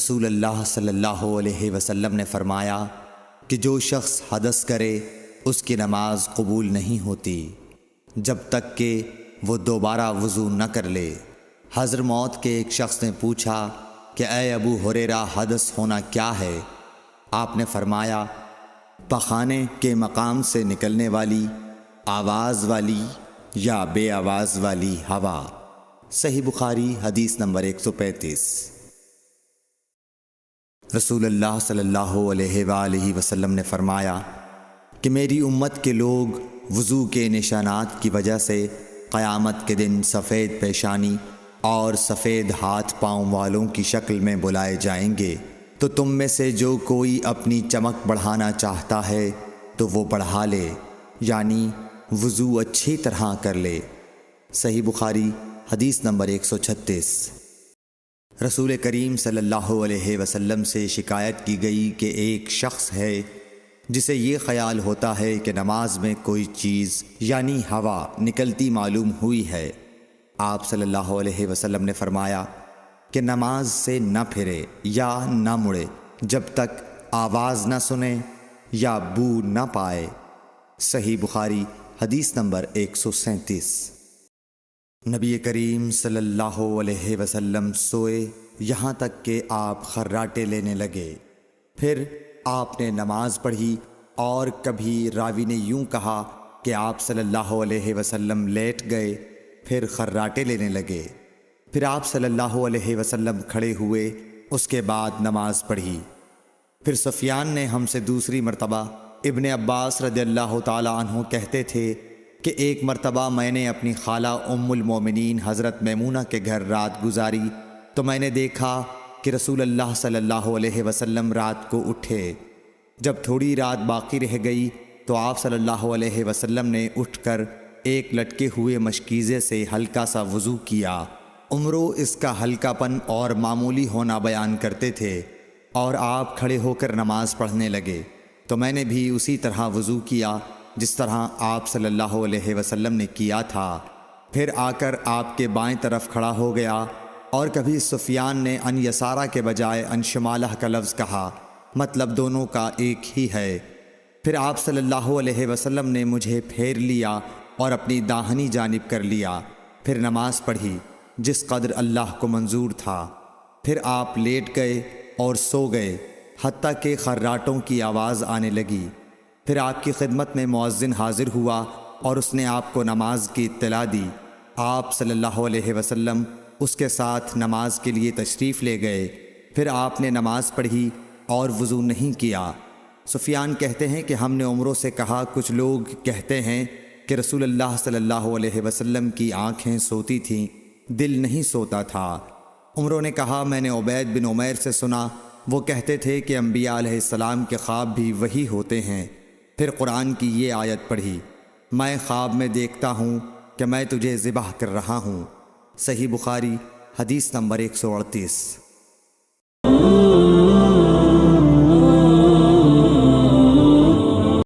رسول اللہ صلی اللہ علیہ وسلم نے فرمایا کہ جو شخص حدث کرے اس کی نماز قبول نہیں ہوتی جب تک کہ وہ دوبارہ وضو نہ کر لے۔ حضرموت کے ایک شخص نے پوچھا کہ اے ابو ہریرہ، حدث ہونا کیا ہے؟ آپ نے فرمایا پخانے کے مقام سے نکلنے والی آواز والی یا بے آواز والی ہوا۔ صحیح بخاری حدیث نمبر 135۔ رسول اللہ صلی اللہ علیہ وآلہ وسلم نے فرمایا کہ میری امت کے لوگ وضو کے نشانات کی وجہ سے قیامت کے دن سفید پیشانی اور سفید ہاتھ پاؤں والوں کی شکل میں بلائے جائیں گے، تو تم میں سے جو کوئی اپنی چمک بڑھانا چاہتا ہے تو وہ بڑھا لے، یعنی وضو اچھی طرح کر لے۔ صحیح بخاری حدیث نمبر 136۔ رسول کریم صلی اللہ علیہ وسلم سے شکایت کی گئی کہ ایک شخص ہے جسے یہ خیال ہوتا ہے کہ نماز میں کوئی چیز یعنی ہوا نکلتی معلوم ہوئی ہے۔ آپ صلی اللہ علیہ وسلم نے فرمایا کہ نماز سے نہ پھرے یا نہ مڑے جب تک آواز نہ سنے یا بو نہ پائے۔ صحیح بخاری حدیث نمبر 137۔ نبی کریم صلی اللہ علیہ وسلم سوئے یہاں تک کہ آپ خراٹے لینے لگے، پھر آپ نے نماز پڑھی، اور کبھی راوی نے یوں کہا کہ آپ صلی اللہ علیہ وسلم لیٹ گئے پھر خراٹے لینے لگے، پھر آپ صلی اللہ علیہ وسلم کھڑے ہوئے، اس کے بعد نماز پڑھی۔ پھر سفیان نے ہم سے دوسری مرتبہ، ابن عباس رضی اللہ تعالی عنہ کہتے تھے کہ ایک مرتبہ میں نے اپنی خالہ ام المومنین حضرت میمونہ کے گھر رات گزاری تو میں نے دیکھا کہ رسول اللہ صلی اللہ علیہ وسلم رات کو اٹھے۔ جب تھوڑی رات باقی رہ گئی تو آپ صلی اللہ علیہ وسلم نے اٹھ کر ایک لٹکے ہوئے مشکیزے سے ہلکا سا وضو کیا۔ عمرو اس کا ہلکا پن اور معمولی ہونا بیان کرتے تھے، اور آپ کھڑے ہو کر نماز پڑھنے لگے تو میں نے بھی اسی طرح وضو کیا جس طرح آپ صلی اللہ علیہ وسلم نے کیا تھا، پھر آ کر آپ کے بائیں طرف کھڑا ہو گیا، اور کبھی سفیان نے ان یسارہ کے بجائے ان شمالہ کا لفظ کہا، مطلب دونوں کا ایک ہی ہے۔ پھر آپ صلی اللہ علیہ وسلم نے مجھے پھیر لیا اور اپنی داہنی جانب کر لیا، پھر نماز پڑھی جس قدر اللہ کو منظور تھا، پھر آپ لیٹ گئے اور سو گئے حتیٰ کہ خراٹوں کی آواز آنے لگی۔ پھر آپ کی خدمت میں مؤذن حاضر ہوا اور اس نے آپ کو نماز کی اطلاع دی۔ آپ صلی اللہ علیہ وسلم اس کے ساتھ نماز کے لیے تشریف لے گئے، پھر آپ نے نماز پڑھی اور وضو نہیں کیا۔ سفیان کہتے ہیں کہ ہم نے عمروں سے کہا، کچھ لوگ کہتے ہیں کہ رسول اللہ صلی اللہ علیہ وسلم کی آنکھیں سوتی تھیں، دل نہیں سوتا تھا۔ عمروں نے کہا میں نے عبید بن عمیر سے سنا، وہ کہتے تھے کہ انبیاء علیہ السلام کے خواب بھی وہی ہوتے ہیں۔ پھر قرآن کی یہ آیت پڑھی، میں خواب میں دیکھتا ہوں کہ میں تجھے ذبح کر رہا ہوں۔ صحیح بخاری حدیث نمبر 138۔